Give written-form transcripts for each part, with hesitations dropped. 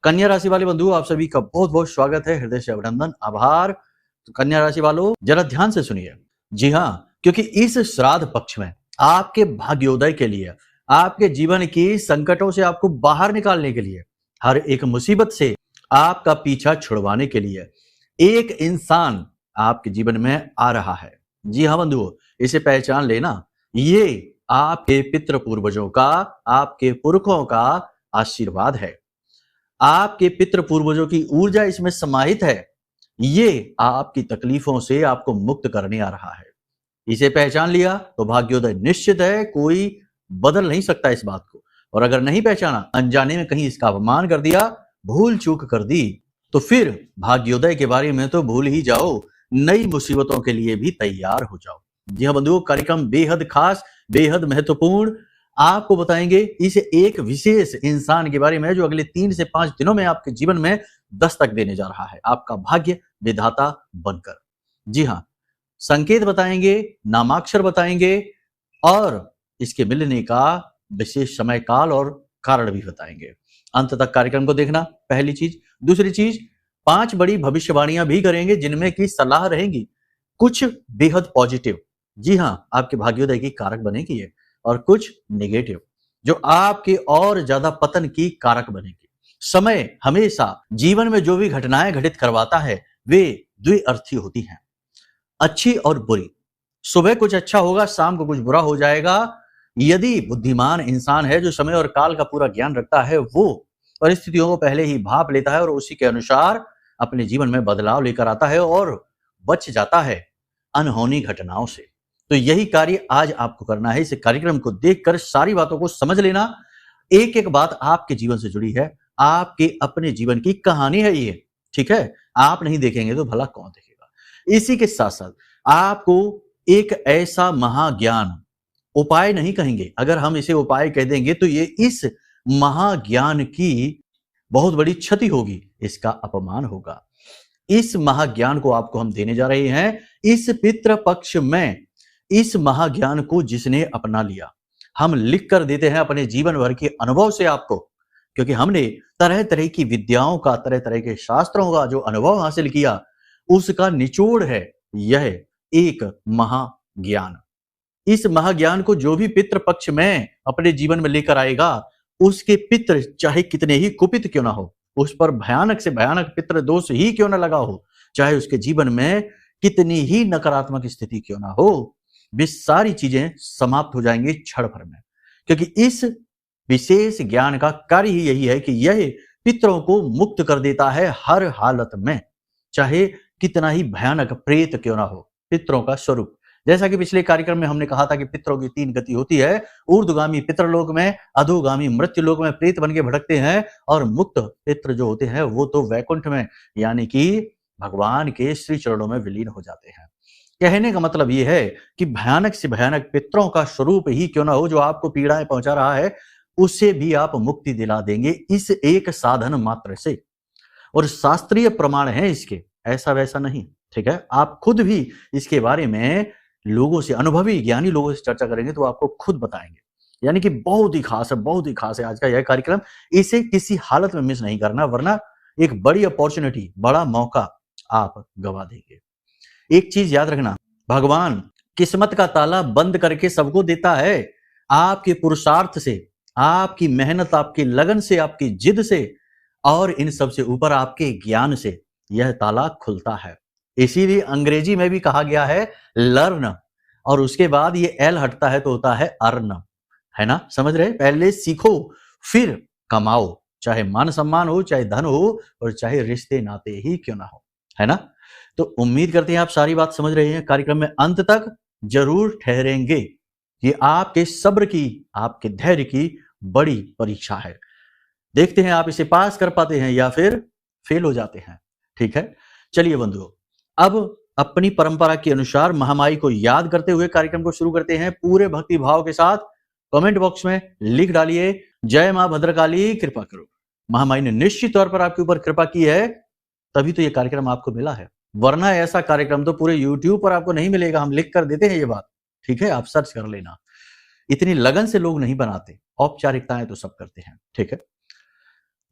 कन्या राशि वाले बंधुओं, आप सभी का बहुत बहुत स्वागत है। हृदय से अभिनंदन, आभार। तो कन्या राशि वालों, जरा ध्यान से सुनिए। जी हाँ, क्योंकि इस श्राद्ध पक्ष में आपके भाग्योदय के लिए, आपके जीवन की संकटों से आपको बाहर निकालने के लिए, हर एक मुसीबत से आपका पीछा छुड़वाने के लिए एक इंसान आपके जीवन में आ रहा है। जी हाँ बंधुओं, इसे पहचान लेना। ये आपके पितृ पूर्वजों का, आपके पुरखों का आशीर्वाद है। आपके पितृ पूर्वजों की ऊर्जा इसमें समाहित है। ये आपकी तकलीफों से आपको मुक्त करने आ रहा है। इसे पहचान लिया तो भाग्योदय निश्चित है, कोई बदल नहीं सकता इस बात को। और अगर नहीं पहचाना, अनजाने में कहीं इसका अपमान कर दिया, भूल चूक कर दी, तो फिर भाग्योदय के बारे में तो भूल ही जाओ, नई मुसीबतों के लिए भी तैयार हो जाओ। जी हाँ बंधुओं, कार्यक्रम बेहद खास, बेहद महत्वपूर्ण। आपको बताएंगे इस एक विशेष इंसान के बारे में जो अगले 3 से 5 दिनों में आपके जीवन में दस्तक देने जा रहा है, आपका भाग्य विधाता बनकर। जी हाँ, संकेत बताएंगे, नामाक्षर बताएंगे और इसके मिलने का विशेष समय काल और कारण भी बताएंगे। अंत तक कार्यक्रम को देखना, पहली चीज। दूसरी चीज, 5 बड़ी भविष्यवाणियां भी करेंगे जिनमें की सलाह रहेंगी कुछ बेहद पॉजिटिव, जी हाँ, आपके भाग्योदय की कारक बनेगी ये, और कुछ नेगेटिव जो आपके और ज्यादा पतन की कारक बनेगी। समय हमेशा जीवन में जो भी घटनाएं घटित करवाता है वे द्विअर्थी होती हैं, अच्छी और बुरी। सुबह कुछ अच्छा होगा, शाम को कुछ बुरा हो जाएगा। यदि बुद्धिमान इंसान है जो समय और काल का पूरा ज्ञान रखता है, वो परिस्थितियों को पहले ही भाप लेता है और उसी के अनुसार अपने जीवन में बदलाव लेकर आता है और बच जाता है अनहोनी घटनाओं से। तो यही कार्य आज आपको करना है। इस कार्यक्रम को देखकर सारी बातों को समझ लेना। एक एक बात आपके जीवन से जुड़ी है, आपके अपने जीवन की कहानी है ये, ठीक है। आप नहीं देखेंगे तो भला कौन देखेगा। इसी के साथ साथ आपको एक ऐसा महाज्ञान, उपाय नहीं कहेंगे, अगर हम इसे उपाय कह देंगे तो ये इस महाज्ञान की बहुत बड़ी क्षति होगी, इसका अपमान होगा। इस महाज्ञान को आपको हम देने जा रहे हैं। इस पितृ पक्ष में इस महाज्ञान को जिसने अपना लिया, हम लिख कर देते हैं अपने जीवन भर के अनुभव से आपको, क्योंकि हमने तरह तरह की विद्याओं का, तरह तरह के शास्त्रों का जो अनुभव हासिल किया, उसका निचोड़ है यह एक महाज्ञान। इस महाज्ञान को जो भी पितृ पक्ष में अपने जीवन में लेकर आएगा, उसके पितृ चाहे कितने ही कुपित क्यों ना हो, उस पर भयानक से भयानक पितृ दोष ही क्यों ना लगा हो, चाहे उसके जीवन में कितनी ही नकारात्मक स्थिति क्यों ना हो, वे सारी चीजें समाप्त हो जाएंगी क्षण भर में। क्योंकि इस विशेष ज्ञान का कार्य ही यही है कि यह पितरों को मुक्त कर देता है हर हालत में, चाहे कितना ही भयानक प्रेत क्यों ना हो। पितरों का स्वरूप, जैसा कि पिछले कार्यक्रम में हमने कहा था कि पितरों की 3 गति होती है। ऊर्ध्वगामी पितरलोक में, अधोगामी मृत्युलोक में प्रेत बन के भटकते हैं, और मुक्त पितर जो होते हैं वो तो वैकुंठ में, यानी कि भगवान के श्री चरणों में विलीन हो जाते हैं। कहने का मतलब ये है कि भयानक से भयानक पितरों का स्वरूप ही क्यों ना हो जो आपको पीड़ाएं पहुंचा रहा है, उससे भी आप मुक्ति दिला देंगे इस एक साधन मात्र से। और शास्त्रीय प्रमाण है इसके, ऐसा वैसा नहीं, ठीक है। आप खुद भी इसके बारे में लोगों से, अनुभवी ज्ञानी लोगों से चर्चा करेंगे तो आपको खुद बताएंगे। यानी कि बहुत ही खास है, बहुत ही खास है आज का यह कार्यक्रम। इसे किसी हालत में मिस नहीं करना, वरना एक बड़ी अपॉर्चुनिटी, बड़ा मौका आप गवा देंगे। एक चीज याद रखना, भगवान किस्मत का ताला बंद करके सबको देता है। आपके पुरुषार्थ से, आपकी मेहनत, आपकी लगन से, आपकी जिद से, और इन सब से ऊपर आपके ज्ञान से यह ताला खुलता है। इसीलिए अंग्रेजी में भी कहा गया है लर्न, और उसके बाद ये एल हटता है तो होता है अर्न, है ना। समझ रहे? पहले सीखो फिर कमाओ, चाहे मान सम्मान हो, चाहे धन हो, और चाहे रिश्ते नाते ही क्यों ना हो, है ना। तो उम्मीद करते हैं आप सारी बात समझ रहे हैं। कार्यक्रम में अंत तक जरूर ठहरेंगे। ये आपके सब्र की, आपके धैर्य की बड़ी परीक्षा है। देखते हैं आप इसे पास कर पाते हैं या फिर फेल हो जाते हैं, ठीक है। चलिए बंधुओं, अब अपनी परंपरा के अनुसार महामाई को याद करते हुए कार्यक्रम को शुरू करते हैं। पूरे भक्ति भाव के साथ कमेंट बॉक्स में लिख डालिए, जय मां भद्रकाली कृपा करो। महामाई ने निश्चित तौर पर आपके ऊपर कृपा की है, तभी तो ये कार्यक्रम आपको मिला है, वरना ऐसा कार्यक्रम तो पूरे YouTube पर आपको नहीं मिलेगा। हम लिख कर देते हैं ये बात, ठीक है, आप सर्च कर लेना। इतनी लगन से लोग नहीं बनाते, औपचारिकताएं तो सब करते हैं, ठीक है।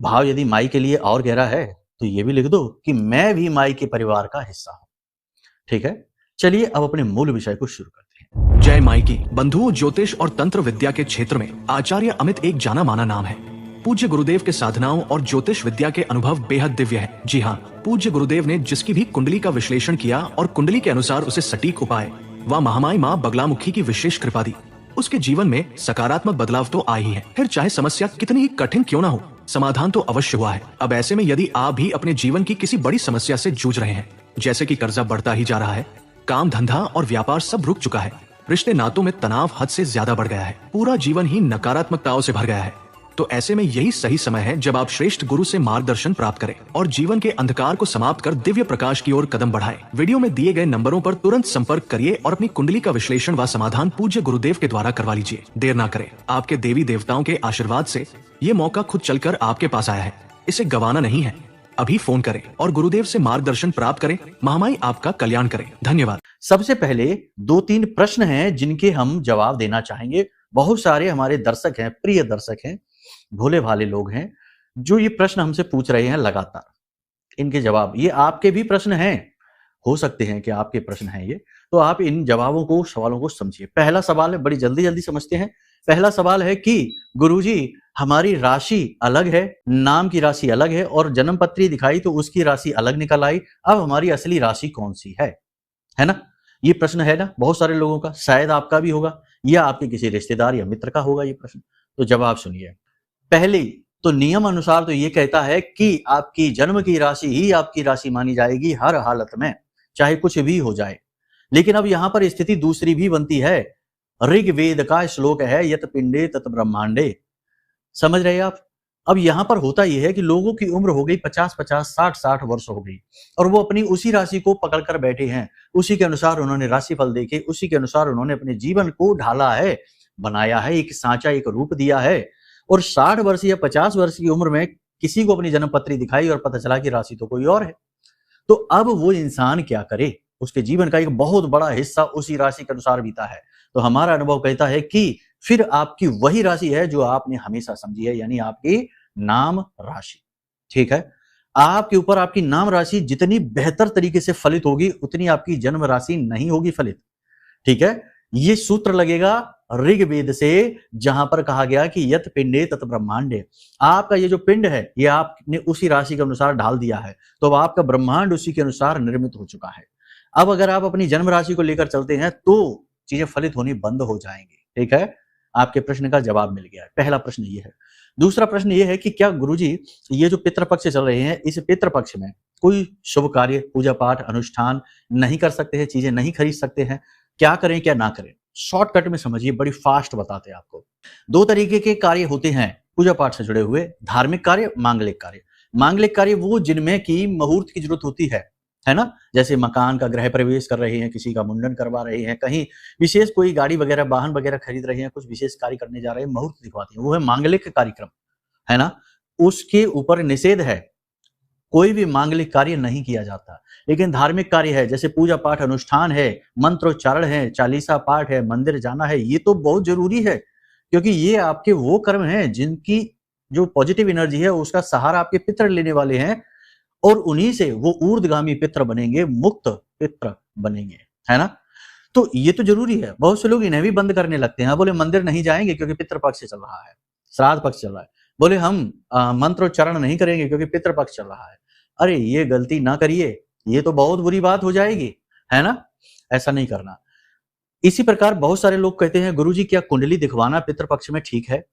भाव यदि माई के लिए और गहरा है तो ये भी लिख दो कि मैं भी माई के परिवार का हिस्सा हूं। ठीक है, चलिए अब अपने मूल विषय को शुरू करते हैं। जय माई की। बंधुओं, ज्योतिष और तंत्र विद्या के क्षेत्र में आचार्य अमित एक जाना माना नाम है। पूज्य गुरुदेव के साधनाओं और ज्योतिष विद्या के अनुभव बेहद दिव्य है। जी हाँ, पूज्य गुरुदेव ने जिसकी भी कुंडली का विश्लेषण किया और कुंडली के अनुसार उसे सटीक उपाय व महामाई माँ बगलामुखी की विशेष कृपा दी, उसके जीवन में सकारात्मक बदलाव तो आए ही है। फिर चाहे समस्या कितनी ही कठिन क्यों ना हो, समाधान तो अवश्य हुआ है। अब ऐसे में यदि आप भी अपने जीवन की किसी बड़ी समस्या से जूझ रहे हैं, जैसे कि कर्जा बढ़ता ही जा रहा है, काम धंधा और व्यापार सब रुक चुका है, रिश्ते नातों में तनाव हद से ज्यादा बढ़ गया है, पूरा जीवन ही नकारात्मकताओं से भर गया है, तो ऐसे में यही सही समय है जब आप श्रेष्ठ गुरु से मार्गदर्शन प्राप्त करें और जीवन के अंधकार को समाप्त कर दिव्य प्रकाश की ओर कदम बढ़ाएं। वीडियो में दिए गए नंबरों पर तुरंत संपर्क करिए और अपनी कुंडली का विश्लेषण व समाधान पूज्य गुरुदेव के द्वारा करवा लीजिए। देर ना करें, आपके देवी देवताओं के आशीर्वाद से ये मौका खुद चलकर आपके पास आया है, इसे गंवाना नहीं है। अभी फोन करें और गुरुदेव से मार्गदर्शन प्राप्त करें। महामाई आपका कल्याण करें। धन्यवाद। सबसे पहले 2-3 प्रश्न हैं जिनके हम जवाब देना चाहेंगे। बहुत सारे हमारे दर्शक हैं, प्रिय दर्शक हैं, भोले भाले लोग हैं जो ये प्रश्न हमसे पूछ रहे हैं लगातार। इनके जवाब, ये आपके भी प्रश्न हैं, हो सकते हैं कि आपके प्रश्न हैं ये, तो आप इन जवाबों को, सवालों को समझिए। पहला सवाल है, बड़ी जल्दी जल्दी समझते हैं। पहला सवाल है कि गुरुजी हमारी राशि अलग है, नाम की राशि अलग है और जन्म पत्री दिखाई तो उसकी राशि अलग निकल आई, अब हमारी असली राशि कौन सी है ना? ये प्रश्न है ना बहुत सारे लोगों का, शायद आपका भी होगा या आपके किसी रिश्तेदार या मित्र का होगा ये प्रश्न। तो जवाब सुनिए। पहले तो नियम अनुसार तो ये कहता है कि आपकी जन्म की राशि ही आपकी राशि मानी जाएगी हर हालत में, चाहे कुछ भी हो जाए। लेकिन अब यहां पर स्थिति दूसरी भी बनती है। ऋग्वेद का श्लोक है, यत पिंडे तत ब्रह्मांडे। समझ रहे हैं आप? अब यहां पर होता यह है कि लोगों की उम्र हो गई 50-50, 60-60 वर्ष हो गई और वो अपनी उसी राशि को पकड़ कर बैठे हैं। उसी के अनुसार उन्होंने राशिफल देखे, उसी के अनुसार उन्होंने अपने जीवन को ढाला है, बनाया है, एक सांचा, एक रूप दिया है। और 60 वर्ष या 50 वर्ष की उम्र में किसी को अपनी जन्म पत्री दिखाई और पता चला कि राशि तो कोई और है। तो अब वो इंसान क्या करे? उसके जीवन का एक बहुत बड़ा हिस्सा उसी राशि के अनुसार बीता है। तो हमारा अनुभव कहता है कि फिर आपकी वही राशि है जो आपने हमेशा समझी है, यानी आपकी नाम राशि। ठीक है, आपके ऊपर आपकी नाम राशि जितनी बेहतर तरीके से फलित होगी उतनी आपकी जन्म राशि नहीं होगी फलित। ठीक है, ये सूत्र लगेगा ऋग्वेद से, जहां पर कहा गया कि यत पिंडे तत ब्रह्मांडे। आपका ये जो पिंड है ये आपने उसी राशि के अनुसार ढाल दिया है, तो अब आपका ब्रह्मांड उसी के अनुसार निर्मित हो चुका है। अब अगर आप अपनी जन्म राशि को लेकर चलते हैं तो चीजें फलित होनी बंद हो जाएंगी। ठीक है, आपके प्रश्न का जवाब मिल गया है। पहला प्रश्न ये है। दूसरा प्रश्न ये है कि क्या गुरुजी ये जो पितृपक्ष चल रहे हैं, इस पितृपक्ष में कोई शुभ कार्य, पूजा पाठ, अनुष्ठान नहीं कर सकते हैं, चीजें नहीं खरीद सकते हैं? क्या करें क्या ना करें? शॉर्टकट में समझिए, बड़ी फास्ट बताते हैं आपको। 2 तरीके के कार्य होते हैं पूजा पाठ से जुड़े हुए, धार्मिक कार्य, मांगलिक कार्य। मांगलिक कार्य वो जिनमें की मुहूर्त की जरूरत होती है ना? जैसे मकान का गृह प्रवेश कर रहे हैं, किसी का मुंडन करवा रहे हैं, कहीं विशेष कोई गाड़ी वगैरह, वाहन वगैरह खरीद रहे हैं, कुछ विशेष कार्य करने जा रहे हैं, मुहूर्त दिखवाते हैं, वो है मांगलिक कार्यक्रम, है ना? उसके ऊपर निषेध है, कोई भी मांगलिक कार्य नहीं किया जाता। लेकिन धार्मिक कार्य है, जैसे पूजा पाठ, अनुष्ठान है, मंत्रोच्चारण है, चालीसा पाठ है, मंदिर जाना है, ये तो बहुत जरूरी है, क्योंकि ये आपके वो कर्म हैं जिनकी जो पॉजिटिव एनर्जी है उसका सहारा आपके पितृ लेने वाले हैं और उन्हीं से वो ऊर्ध्वगामी पितृ बनेंगे, मुक्त पितृ बनेंगे, है ना? तो ये तो जरूरी है। बहुत से लोग इन्हें भी बंद करने लगते हैं, बोले मंदिर नहीं जाएंगे क्योंकि पितृ पक्ष चल रहा है, श्राद्ध पक्ष चल रहा है, बोले हम मंत्रोच्चारण नहीं करेंगे क्योंकि पितृ पक्ष चल रहा है। अरे ये गलती ना करिए, ये तो बहुत बुरी बात हो जाएगी, है ना? ऐसा नहीं करना। इसी प्रकार बहुत सारे लोग कहते हैं गुरुजी क्या कुंडली दिखवाना पितृपक्ष में ठीक है?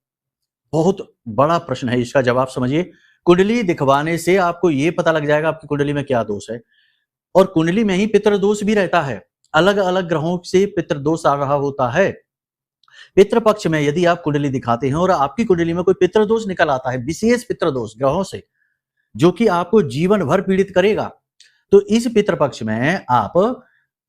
बहुत बड़ा प्रश्न है, इसका जवाब समझिए। कुंडली दिखवाने से आपको ये पता लग जाएगा आपकी कुंडली में क्या दोष है, और कुंडली में ही पितृदोष भी रहता है। अलग अलग ग्रहों से पितृदोष आ रहा होता है। पितृपक्ष में यदि आप कुंडली दिखाते हैं और आपकी कुंडली में कोई पितृदोष निकल आता है, विशेष पितृदोष ग्रहों से, जो कि आपको जीवन भर पीड़ित करेगा, तो इस पितृपक्ष में आप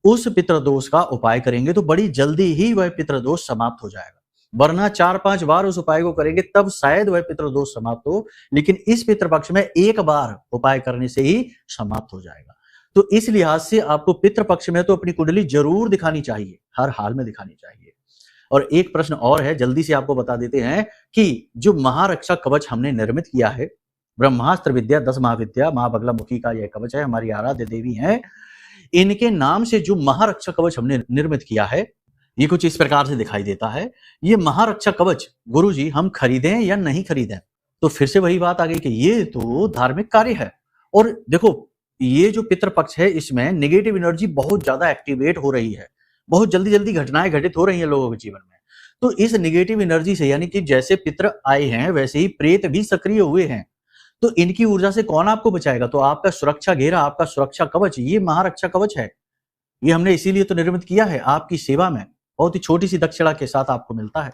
उस पितृदोष का उपाय करेंगे तो बड़ी जल्दी ही वह पितृदोष समाप्त हो जाएगा। वरना 4-5 बार उस उपाय को करेंगे तब शायद वह पितृदोष समाप्त हो, लेकिन इस पितृपक्ष में एक बार उपाय करने से ही समाप्त हो जाएगा। तो इस लिहाज से आपको पितृपक्ष में तो अपनी कुंडली जरूर दिखानी चाहिए, हर हाल में दिखानी चाहिए। और एक प्रश्न और है, जल्दी से आपको बता देते हैं कि जो महारक्षा कवच हमने निर्मित किया है ब्रह्मास्त्र विद्या 10 महाविद्या माँ बगलामुखी का यह कवच है, हमारी आराध्य देवी हैं। इनके नाम से जो महारक्षा कवच हमने निर्मित किया है, ये कुछ इस प्रकार से दिखाई देता है। ये महारक्षा कवच गुरुजी हम खरीदें या नहीं खरीदें? तो फिर से वही बात आ गई कि ये तो धार्मिक कार्य है। और देखो, ये जो पितृपक्ष है, इसमें नेगेटिव एनर्जी बहुत ज्यादा एक्टिवेट हो रही है, बहुत जल्दी जल्दी घटनाएं घटित हो रही हैं लोगों के जीवन में। तो इस नेगेटिव एनर्जी से, यानी कि जैसे पितृ आए हैं वैसे ही प्रेत भी सक्रिय हुए हैं, तो इनकी ऊर्जा से कौन आपको बचाएगा? तो आपका सुरक्षा घेरा, आपका सुरक्षा कवच, ये महारक्षा कवच है। ये हमने इसीलिए तो निर्मित किया है आपकी सेवा में, बहुत ही छोटी सी दक्षिणा के साथ आपको मिलता है।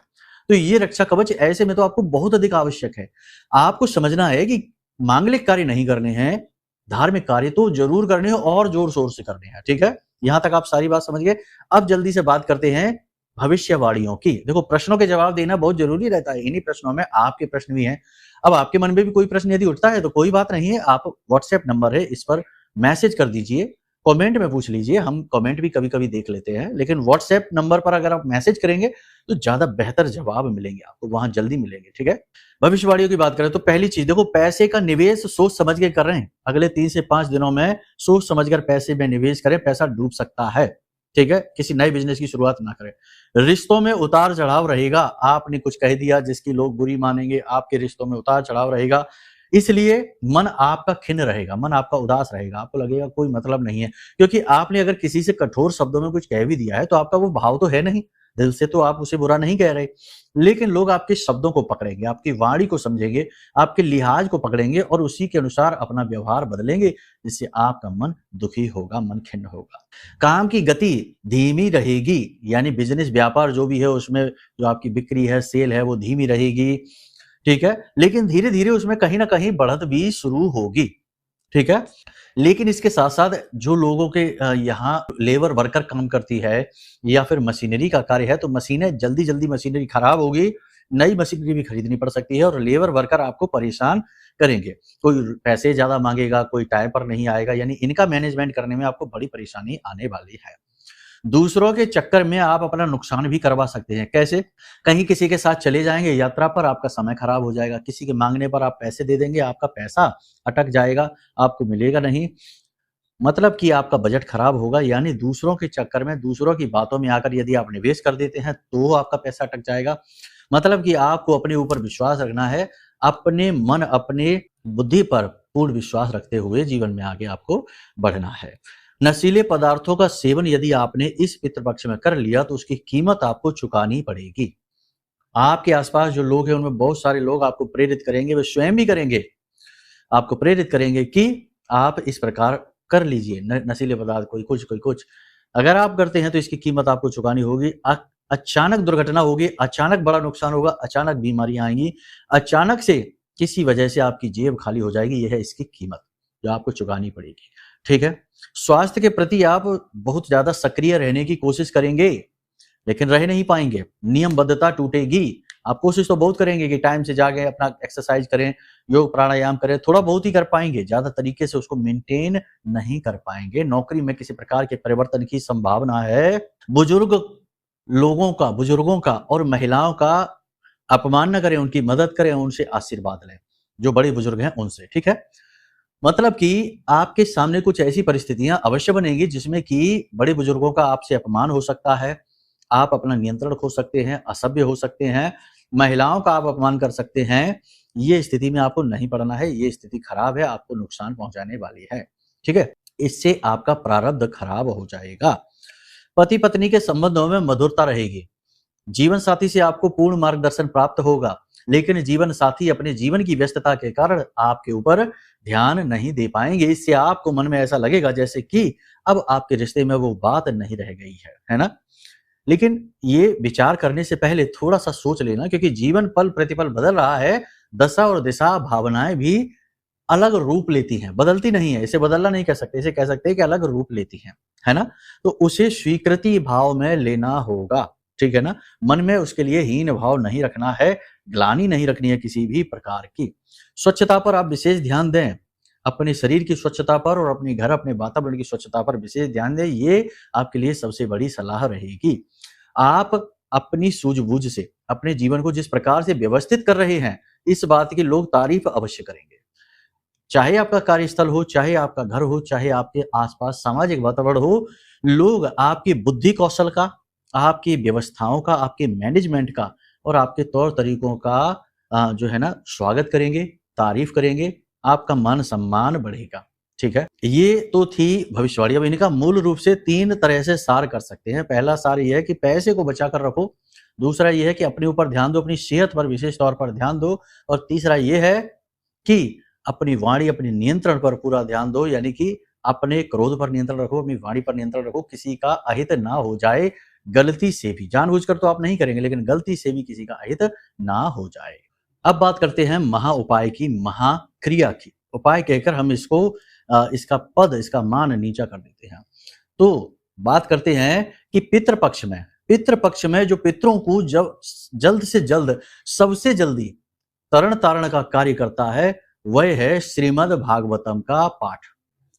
तो ये रक्षा कवच ऐसे में तो आपको बहुत अधिक आवश्यक है। आपको समझना है कि मांगलिक कार्य नहीं करने हैं, धार्मिक कार्य तो जरूर करने हैं और जोर शोर से करने हैं। ठीक है, यहां तक आप सारी बात समझ गए। अब जल्दी से बात करते हैं भविष्यवाणियों की। देखो, प्रश्नों के जवाब देना बहुत जरूरी रहता है। इन्हीं प्रश्नों में आपके प्रश्न भी हैं। अब आपके मन में भी कोई प्रश्न यदि उठता है तो कोई बात नहीं है, आप व्हाट्सएप नंबर है, इस पर मैसेज कर दीजिए, कमेंट में पूछ लीजिए। हम कमेंट भी कभी कभी देख लेते हैं, लेकिन व्हाट्सएप नंबर पर अगर आप मैसेज करेंगे तो ज्यादा बेहतर जवाब मिलेंगे आपको, वहां जल्दी मिलेंगे। ठीक है, भविष्यवाणियों की बात करें तो पहली चीज देखो, पैसे का निवेश सोच समझ के कर रहे हैं। अगले 3 से 5 दिनों में सोच समझकर पैसे में निवेश करें, पैसा डूब सकता है। ठीक है, किसी नए बिजनेस की शुरुआत ना करें। रिश्तों में उतार चढ़ाव रहेगा। आपने कुछ कह दिया जिसकी लोग बुरी मानेंगे, आपके रिश्तों में उतार चढ़ाव रहेगा, इसलिए मन आपका खिन्न रहेगा, मन आपका उदास रहेगा, आपको लगेगा कोई मतलब नहीं है। क्योंकि आपने अगर किसी से कठोर शब्दों में कुछ कह भी दिया है तो आपका वो भाव तो है नहीं, दिल से तो आप उसे बुरा नहीं कह रहे, लेकिन लोग आपके शब्दों को पकड़ेंगे, आपकी वाणी को समझेंगे, आपके लिहाज को पकड़ेंगे और उसी के अनुसार अपना व्यवहार बदलेंगे, जिससे आपका मन दुखी होगा, मन खिन्न होगा। काम की गति धीमी रहेगी, यानी बिजनेस व्यापार जो भी है उसमें जो आपकी बिक्री है, सेल है, वो धीमी रहेगी। ठीक है, लेकिन धीरे धीरे उसमें कहीं ना कहीं बढ़त भी शुरू होगी। ठीक है, लेकिन इसके साथ साथ जो लोगों के यहाँ लेबर वर्कर काम करती है या फिर मशीनरी का कार्य है, तो मशीनें जल्दी जल्दी मशीनरी खराब होगी, नई मशीनरी भी खरीदनी पड़ सकती है और लेबर वर्कर आपको परेशान करेंगे। कोई पैसे ज्यादा मांगेगा, कोई टाइम पर नहीं आएगा, यानी इनका मैनेजमेंट करने में आपको बड़ी परेशानी आने वाली है। दूसरों के चक्कर में आप अपना नुकसान भी करवा सकते हैं। कैसे? कहीं किसी के साथ चले जाएंगे यात्रा पर, आपका समय खराब हो जाएगा। किसी के मांगने पर आप पैसे दे देंगे, आपका पैसा अटक जाएगा, आपको मिलेगा नहीं। मतलब कि आपका बजट खराब होगा, यानी दूसरों के चक्कर में, दूसरों की बातों में आकर यदि आप निवेश कर देते हैं तो आपका पैसा अटक जाएगा। मतलब कि आपको अपने ऊपर विश्वास रखना है, अपने मन, अपने बुद्धि पर पूर्ण विश्वास रखते हुए जीवन में आगे आपको बढ़ना है। नशीले पदार्थों का सेवन यदि आपने इस पितृपक्ष में कर लिया तो उसकी कीमत आपको चुकानी पड़ेगी। आपके आसपास जो लोग हैं उनमें बहुत सारे लोग आपको प्रेरित करेंगे, वे स्वयं भी करेंगे, आपको प्रेरित करेंगे कि आप इस प्रकार कर लीजिए नशीले पदार्थ, कोई कुछ कोई कुछ। अगर आप करते हैं तो इसकी कीमत आपको चुकानी होगी। अचानक दुर्घटना होगी, अचानक बड़ा नुकसान होगा, अचानक बीमारियां आएंगी, अचानक से किसी वजह से आपकी जेब खाली हो जाएगी। यह है इसकी कीमत जो आपको चुकानी पड़ेगी। ठीक है, स्वास्थ्य के प्रति आप बहुत ज्यादा सक्रिय रहने की कोशिश करेंगे, लेकिन रह नहीं पाएंगे, नियमबद्धता टूटेगी। आप कोशिश तो बहुत करेंगे कि टाइम से जागे, अपना एक्सरसाइज करें, योग प्राणायाम करें, थोड़ा बहुत ही कर पाएंगे, ज्यादा तरीके से उसको मेंटेन नहीं कर पाएंगे। नौकरी में किसी प्रकार के परिवर्तन की संभावना है। बुजुर्गों का और महिलाओं का अपमान न करें, उनकी मदद करें, उनसे आशीर्वाद लें, जो बड़े बुजुर्ग हैं उनसे। ठीक है, मतलब कि आपके सामने कुछ ऐसी परिस्थितियां अवश्य बनेंगी जिसमें कि बड़े बुजुर्गों का आपसे अपमान हो सकता है, आप अपना नियंत्रण खो सकते हैं, असभ्य हो सकते हैं, महिलाओं का आप अपमान कर सकते हैं। ये स्थिति में आपको नहीं पड़ना है, ये स्थिति खराब है, आपको नुकसान पहुंचाने वाली है। ठीक है, इससे आपका प्रारब्ध खराब हो जाएगा। पति पत्नी के संबंधों में मधुरता रहेगी। जीवन साथी से आपको पूर्ण मार्गदर्शन प्राप्त होगा, लेकिन जीवन साथी अपने जीवन की व्यस्तता के कारण आपके ऊपर ध्यान नहीं दे पाएंगे। इससे आपको मन में ऐसा लगेगा जैसे कि अब आपके रिश्ते में वो बात नहीं रह गई है ना? लेकिन ये विचार करने से पहले थोड़ा सा सोच लेना, क्योंकि जीवन पल प्रतिपल बदल रहा है। दशा और दिशा, भावनाएं भी अलग रूप लेती हैं, बदलती नहीं है। इसे बदलना नहीं कह सकते, इसे कह सकते हैं कि अलग रूप लेती हैं, है ना? तो उसे स्वीकृति भाव में लेना होगा। ठीक है ना? मन में उसके लिए हीन भाव नहीं रखना है, ग्लानि नहीं रखनी है किसी भी प्रकार की। स्वच्छता पर आप विशेष ध्यान दें, अपने शरीर की स्वच्छता पर और अपने घर, अपने वातावरण की स्वच्छता पर विशेष ध्यान दें। ये आपके लिए सबसे बड़ी सलाह रहेगी। आप अपनी सूझबूझ से अपने जीवन को जिस प्रकार से व्यवस्थित कर रहे हैं, इस बात की लोग तारीफ अवश्य करेंगे। चाहे आपका कार्यस्थल हो, चाहे आपका घर हो, चाहे आपके आसपास सामाजिक वातावरण हो, लोग आपकी बुद्धि कौशल का, आपकी व्यवस्थाओं का, आपके मैनेजमेंट का और आपके तौर तरीकों का जो है ना स्वागत करेंगे, तारीफ करेंगे, आपका मान सम्मान बढ़ेगा। ठीक है, ये तो थी भविष्यवाणी। अब इनका मूल रूप से 3 तरह से सार कर सकते हैं। पहला सार ये है कि पैसे को बचा कर रखो, दूसरा ये है कि अपने ऊपर ध्यान दो, अपनी सेहत पर विशेष तौर पर ध्यान दो, और तीसरा ये है कि अपनी वाणी, अपने नियंत्रण पर पूरा ध्यान दो, यानी कि अपने क्रोध पर नियंत्रण रखो, अपनी वाणी पर नियंत्रण रखो, किसी का अहित ना हो जाए गलती से भी। जानबूझकर तो आप नहीं करेंगे, लेकिन गलती से भी किसी का अहित ना हो जाए। अब बात करते हैं महा उपाय की, महाक्रिया की। उपाय कहकर हम इसको इसका पद, इसका मान नीचा कर देते हैं। तो बात करते हैं कि पितृपक्ष में जो पितरों को जब जल्द से जल्द, सबसे जल्दी तरण तारण का कार्य करता है, वह है श्रीमद् भागवतम का पाठ।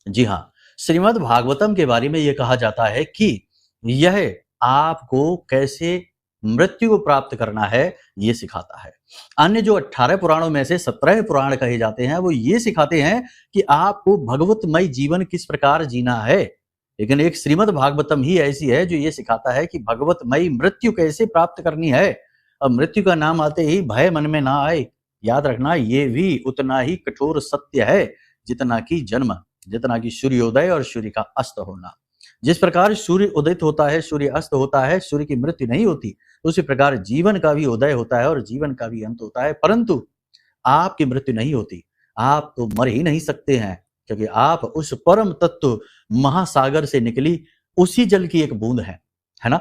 जी हाँ, श्रीमद् भागवतम के बारे में यह कहा जाता है कि यह आपको कैसे मृत्यु को प्राप्त करना है, ये सिखाता है। अन्य जो 18 पुराणों में से 17 पुराण कहे जाते हैं, वो ये सिखाते हैं कि आपको भगवतमय जीवन किस प्रकार जीना है। लेकिन एक श्रीमद् भागवतम ही ऐसी है जो ये सिखाता है कि भगवतमयी मृत्यु कैसे प्राप्त करनी है। अब मृत्यु का नाम आते ही भय मन में ना आए, याद रखना ये भी उतना ही कठोर सत्य है जितना कि जन्म, जितना कि सूर्योदय और सूर्य का अस्त होना। जिस प्रकार सूर्य उदित होता है, सूर्य अस्त होता है, सूर्य की मृत्यु नहीं होती, उसी प्रकार जीवन का भी उदय होता है और जीवन का भी अंत होता है, परंतु आपकी मृत्यु नहीं होती। आप तो मर ही नहीं सकते हैं, क्योंकि आप उस परम तत्व महासागर से निकली उसी जल की एक बूंद है ना।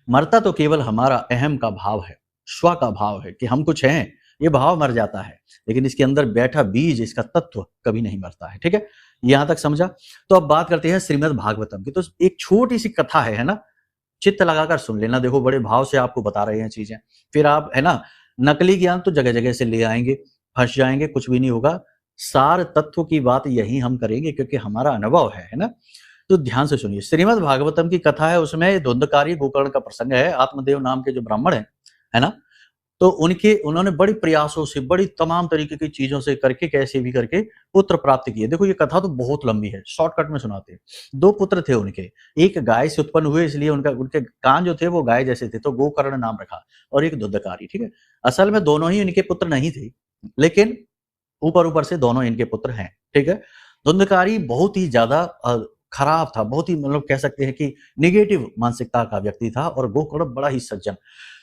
मरता तो केवल हमारा अहम का भाव है, स्व का भाव है कि हम कुछ हैं, ये भाव मर जाता है, लेकिन इसके अंदर बैठा बीज, इसका तत्व कभी नहीं मरता है। ठीक है, यहां तक समझा। तो अब बात करते हैं श्रीमद् भागवतम की। तो एक छोटी सी कथा है ना, चित्त लगाकर सुन लेना। देखो, बड़े भाव से आपको बता रहे हैं चीजें, फिर आप है ना नकली ज्ञान तो जगह जगह से ले आएंगे, फंस जाएंगे, कुछ भी नहीं होगा। सार तत्व की बात यही हम करेंगे, क्योंकि हमारा अनुभव है ना। तो ध्यान से सुनिए, श्रीमद् भागवतम की कथा है, उसमें धुंधकारी गोकर्ण का प्रसंग है। आत्मदेव नाम के जो ब्राह्मण है ना, तो उन्होंने बड़ी प्रयासों से, बड़ी तमाम तरीके की चीजों से करके, कैसे भी करके पुत्र प्राप्त किए। देखो, ये कथा तो बहुत लंबी है, शॉर्टकट में सुनाते हैं। 2 पुत्र थे उनके, एक गाय से उत्पन्न हुए, इसलिए उनके कान जो थे वो गाय जैसे थे, तो गोकर्ण नाम रखा, और एक धुंधकारी। ठीक है, असल में दोनों ही इनके पुत्र नहीं थे, लेकिन ऊपर से दोनों इनके पुत्र हैं। ठीक है, धुंधकारी बहुत ही ज्यादा खराब था, बहुत ही मतलब कह सकते हैं कि निगेटिव मानसिकता का व्यक्ति था, और गोकर्ण बड़ा ही सज्जन।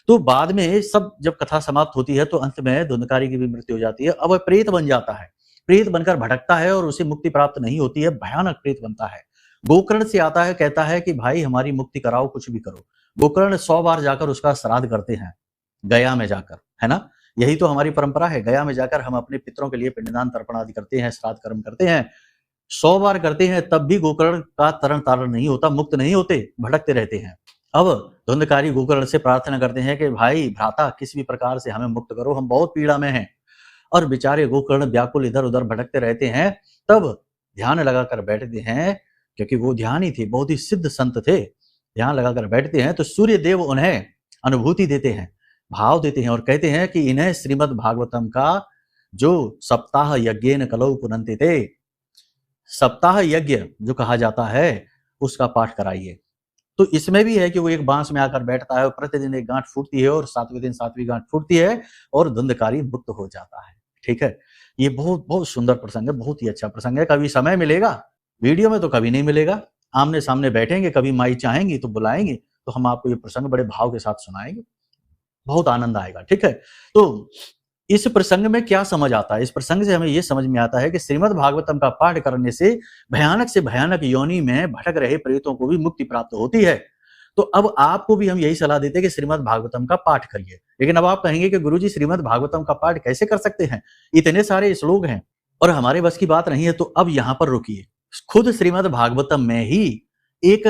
तो बाद में सब जब कथा समाप्त होती है, तो अंत में धुंधकारी की भी मृत्यु हो जाती है। अब वह प्रेत बन जाता है, प्रेत बनकर भटकता है, और उसे मुक्ति प्राप्त नहीं होती है, भयानक प्रेत बनता है। गोकर्ण से आता है, कहता है कि भाई हमारी मुक्ति कराओ, कुछ भी करो। गोकर्ण 100 बार जाकर उसका श्राद्ध करते हैं, गया में जाकर, है ना। यही तो हमारी परंपरा है, गया में जाकर हम अपने पितरों के लिए पिंडदान तर्पण आदि करते हैं, श्राद्ध कर्म करते हैं। 100 बार करते हैं, तब भी गोकर्ण का तरण तारण नहीं होता, मुक्त नहीं होते, भटकते रहते हैं। अब धुंधकारी गोकर्ण से प्रार्थना करते हैं कि भाई भ्राता, किसी भी प्रकार से हमें मुक्त करो, हम बहुत पीड़ा में हैं। और बेचारे गोकर्ण व्याकुल इधर उधर भटकते रहते हैं। तब ध्यान लगाकर बैठते हैं, क्योंकि वो ध्यानी थे, बहुत ही सिद्ध संत थे। ध्यान लगाकर बैठते हैं तो सूर्य देव उन्हें अनुभूति देते हैं, भाव देते हैं, और कहते हैं कि इन्हें श्रीमद् भागवतम का जो सप्ताह यज्ञेन कलौ पुनन्ति थे, सप्ताह यज्ञ जो कहा जाता है, उसका पाठ कराइए। तो इसमें भी है कि वो एक बांस में आकर बैठता है, और प्रतिदिन एक गांठ फूटती है, और 7वें दिन 7वीं गांठ फूटती है, और धुंधकारी मुक्त हो जाता है। ठीक है, ये बहुत बहुत सुंदर प्रसंग है, बहुत ही अच्छा प्रसंग है। कभी समय मिलेगा, वीडियो में तो कभी नहीं मिलेगा, आमने सामने बैठेंगे, कभी माई चाहेंगी तो बुलाएंगे, तो हम आपको ये प्रसंग बड़े भाव के साथ सुनाएंगे, बहुत आनंद आएगा। ठीक है, तो इस प्रसंग में क्या समझ आता है? इस प्रसंग से हमें यह समझ में आता है कि श्रीमद् भागवतम का पाठ करने से भयानक योनि में भटक रहे प्रेतों को भी मुक्ति प्राप्त होती है। तो अब आपको भी हम यही सलाह देते हैं कि श्रीमद् भागवतम का पाठ करिए। लेकिन अब आप कहेंगे कि गुरुजी श्रीमद् भागवतम का पाठ कैसे कर सकते हैं, इतने सारे श्लोक हैं और हमारे बस की बात नहीं है। तो अब यहां पर रुकिए, खुद श्रीमद् भागवतम में ही एक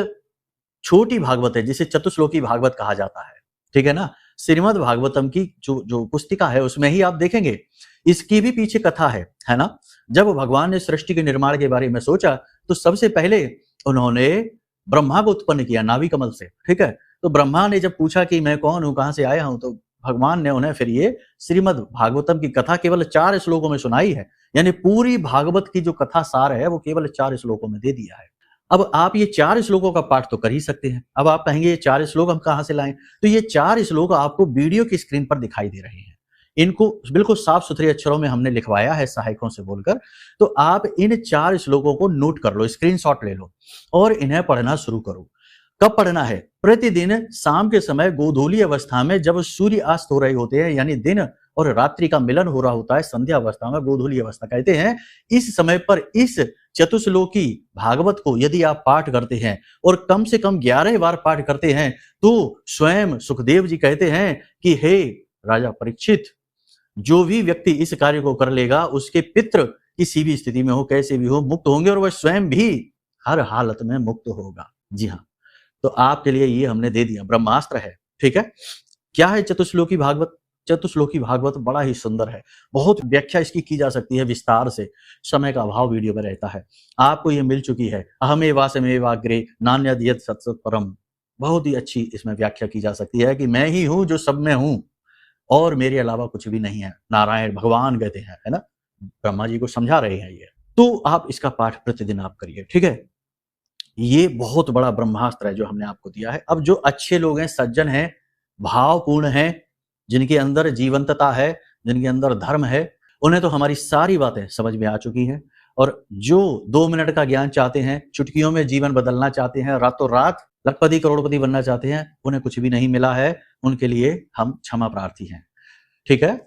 छोटी भागवत है जिसे चतुश्लोकी भागवत कहा जाता है। ठीक है ना, श्रीमद् भागवतम की जो पुस्तिका है उसमें ही आप देखेंगे, इसकी भी पीछे कथा है ना। जब भगवान ने सृष्टि के निर्माण के बारे में सोचा, तो सबसे पहले उन्होंने ब्रह्मा को उत्पन्न किया नाभि कमल से। ठीक है, तो ब्रह्मा ने जब पूछा कि मैं कौन हूं, कहां से आया हूं, तो भगवान ने उन्हें फिर ये श्रीमद् भागवतम की कथा केवल 4 श्लोकों में सुनाई है। यानी पूरी भागवत की जो कथा सार है वो केवल 4 श्लोकों में दे दिया है। अब आप ये 4 श्लोकों का पाठ तो कर ही सकते हैं। अब आप कहेंगे ये 4 श्लोक हम कहां से लाएं? तो ये 4 श्लोक आपको वीडियो की स्क्रीन पर दिखाई दे रहे हैं। इनको बिल्कुल साफ सुथरे अक्षरों में हमने लिखवाया है सहायकों से बोलकर। तो आप इन 4 श्लोकों को नोट कर लो, स्क्रीनशॉट ले लो और इन्हें पढ़ना शुरू करो। कब पढ़ना है? प्रतिदिन शाम के समय गोधूली अवस्था में, जब सूर्य अस्त हो रहे होते हैं, यानी दिन और रात्रि का मिलन हो रहा होता है, संध्या अवस्था में, गोधूली अवस्था कहते हैं। इस समय पर इस चतुश्लोकी भागवत को यदि आप पाठ करते हैं और कम से कम 11 बार पाठ करते हैं तो स्वयं सुखदेव जी कहते हैं कि हे राजा परीक्षित, जो भी व्यक्ति इस कार्य को कर लेगा उसके पितृ किसी भी स्थिति में हो, कैसे भी हो, मुक्त होंगे और वह स्वयं भी हर हालत में मुक्त होगा। जी हाँ, तो आपके लिए ये हमने दे दिया, ब्रह्मास्त्र है। ठीक है, क्या है चतुश्लोकी भागवत? चतुश्लोकी भागवत बड़ा ही सुंदर है, बहुत व्याख्या इसकी की जा सकती है विस्तार से, समय का अभाव वीडियो में रहता है। आपको ये मिल चुकी है, अहमेवासमेवाग्रे नान्यद् यत् सत्सत् परम। बहुत ही अच्छी इसमें व्याख्या की जा सकती है कि मैं ही हूं जो सब में हूं और मेरे अलावा कुछ भी नहीं है। नारायण भगवान कहते हैं, है ना, ब्रह्मा जी को समझा रहे हैं ये। तो आप इसका पाठ प्रतिदिन आप करिए। ठीक है, ये बहुत बड़ा ब्रह्मास्त्र है जो हमने आपको दिया है। अब जो अच्छे लोग हैं, सज्जन हैं, भावपूर्ण हैं, जिनके अंदर जीवंतता है, जिनके अंदर धर्म है, उन्हें तो हमारी सारी बातें समझ में आ चुकी हैं। और जो 2 मिनट का ज्ञान चाहते हैं, चुटकियों में जीवन बदलना चाहते हैं, रातों रात लखपति करोड़पति बनना चाहते हैं, उन्हें कुछ भी नहीं मिला है, उनके लिए हम क्षमा प्रार्थी हैं। ठीक है,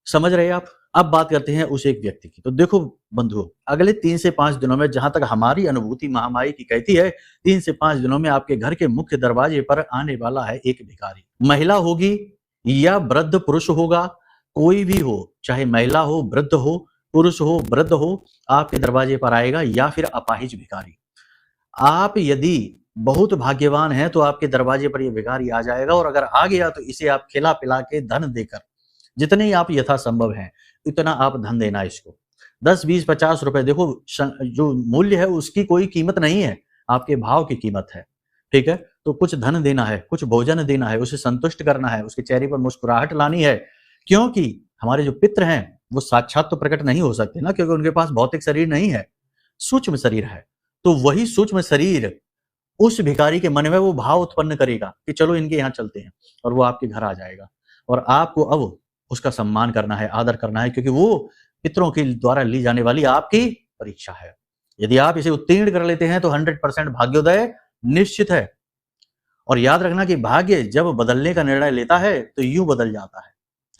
समझ रहे आप? अब बात करते हैं उस एक व्यक्ति की। तो देखो बंधुओं, अगले 3 से 5 दिनों में, जहां तक हमारी अनुभूति महामाई की कहती है, 3 से 5 दिनों में आपके घर के मुख्य दरवाजे पर आने वाला है एक भिखारी। महिला होगी या वृद्ध पुरुष होगा, कोई भी हो, चाहे महिला हो, वृद्ध हो, पुरुष हो, वृद्ध हो, आपके दरवाजे पर आएगा, या फिर अपाहिज भिखारी। आप यदि बहुत भाग्यवान हैं तो आपके दरवाजे पर ये भिखारी आ जाएगा, और अगर आ गया तो इसे आप खिला पिला के धन देकर, जितने ही आप यथासंभव हैं इतना आप धन देना इसको। 10, 20, 50 रुपए, देखो जो मूल्य है उसकी कोई कीमत नहीं है, आपके भाव की कीमत है। ठीक है, तो कुछ धन देना है, कुछ भोजन देना है, उसे संतुष्ट करना है, उसके चेहरे पर मुस्कुराहट लानी है। क्योंकि हमारे जो पितृ हैं वो साक्षात तो प्रकट नहीं हो सकते ना, क्योंकि उनके पास भौतिक शरीर नहीं है, सूक्ष्म शरीर है। तो वही सूक्ष्म शरीर उस भिखारी के मन में वो भाव उत्पन्न करेगा कि चलो इनके यहाँ चलते हैं, और वो आपके घर आ जाएगा। और आपको अब उसका सम्मान करना है, आदर करना है, क्योंकि वो पितरों के द्वारा ली जाने वाली आपकी परीक्षा है। यदि आप इसे उत्तीर्ण कर लेते हैं तो 100% भाग्योदय निश्चित है। और याद रखना कि भाग्य जब बदलने का निर्णय लेता है तो यूं बदल जाता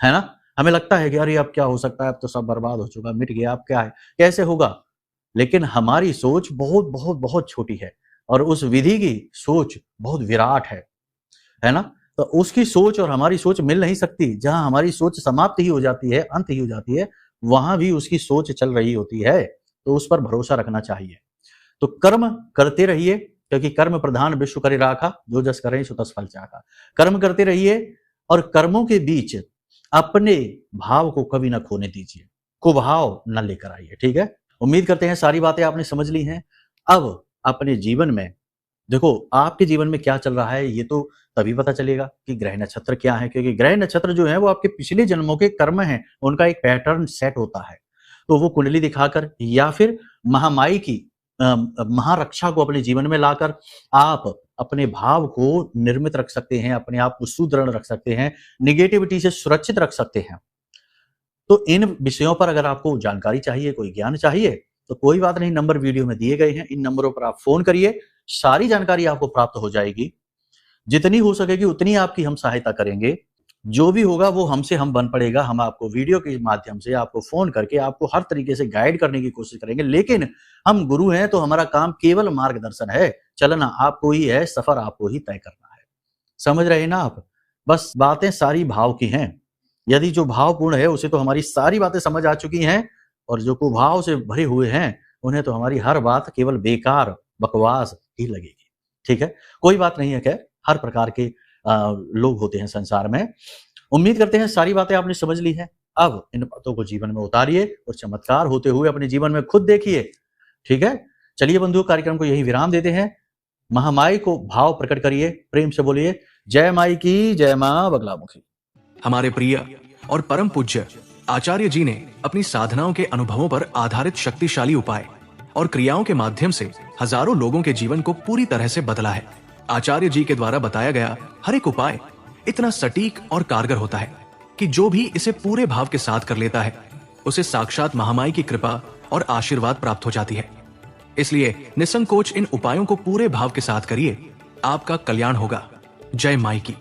है ना। हमें लगता है कि अरे अब क्या हो सकता है, अब तो सब बर्बाद हो चुका, मिट गया, अब क्या है, कैसे होगा। लेकिन हमारी सोच बहुत बहुत बहुत छोटी है और उस विधि की सोच बहुत विराट है ना। तो उसकी सोच और हमारी सोच मिल नहीं सकती। जहां हमारी सोच समाप्त ही हो जाती है, अंत ही हो जाती है, वहां भी उसकी सोच चल रही होती है। तो उस पर भरोसा रखना चाहिए। तो कर्म करते रहिए, क्योंकि कर्म प्रधान विश्व करे राखा, जो जस करें सो तस फल चाखा। कर्म करते रहिए और कर्मों के बीच अपने भाव को कभी ना खोने दीजिए, कुभाव न लेकर आइए। ठीक है, उम्मीद करते हैं सारी बातें आपने समझ ली हैं। अब अपने जीवन में देखो, आपके जीवन में क्या चल रहा है ये तो तभी पता चलेगा कि ग्रह नक्षत्र क्या है, क्योंकि ग्रह नक्षत्र जो है वो आपके पिछले जन्मों के कर्म हैं, उनका एक पैटर्न सेट होता है। तो वो कुंडली दिखाकर या फिर महामाई की महारक्षा को अपने जीवन में लाकर आप अपने भाव को निर्मित रख सकते हैं, अपने आप को सुदृढ़ रख सकते हैं, निगेटिविटी से सुरक्षित रख सकते हैं। तो इन विषयों पर अगर आपको जानकारी चाहिए, कोई ज्ञान चाहिए, तो कोई बात नहीं, नंबर वीडियो में दिए गए हैं, इन नंबरों पर आप फोन करिए, सारी जानकारी आपको प्राप्त हो जाएगी। जितनी हो सकेगी उतनी आपकी हम सहायता करेंगे। जो भी होगा वो हमसे हम बन पड़ेगा। हम आपको वीडियो के माध्यम से, आपको फोन करके, आपको हर तरीके से गाइड करने की कोशिश करेंगे। लेकिन हम गुरु हैं तो हमारा काम केवल मार्गदर्शन है। चलना आपको ही है, सफर आपको ही तय करना है। समझ रहे हैं ना आप? बस बातें सारी भाव की हैं। यदि जो भावपूर्ण है उसे तो हमारी सारी बातें समझ आ चुकी हैं, और जो कुभाव से भरे हुए हैं उन्हें तो हमारी हर बात केवल बेकार बकवास ही लगेगी। ठीक है, कोई बात नहीं है। खैर, हर प्रकार के लोग होते हैं संसार में। उम्मीद करते हैं सारी बातें आपने समझ ली हैं। अब इन बातों को जीवन में उतारिए और चमत्कार होते हुए अपने जीवन में खुद देखिए। ठीक है, चलिए बंधुओं, कार्यक्रम को यही विराम देते हैं। महामाई को भाव प्रकट करिए, प्रेम से बोलिए, जय माई की, जय मां बगलामुखी। हमारे प्रिय और परम पूज्य आचार्य जी ने अपनी साधनाओं के अनुभवों पर आधारित शक्तिशाली उपाय और क्रियाओं के माध्यम से हजारों लोगों के जीवन को पूरी तरह से बदला है। आचार्य जी के द्वारा बताया गया हर एक उपाय इतना सटीक और कारगर होता है कि जो भी इसे पूरे भाव के साथ कर लेता है उसे साक्षात महामाई की कृपा और आशीर्वाद प्राप्त हो जाती है। इसलिए निसंकोच इन उपायों को पूरे भाव के साथ करिए, आपका कल्याण होगा। जय माई की।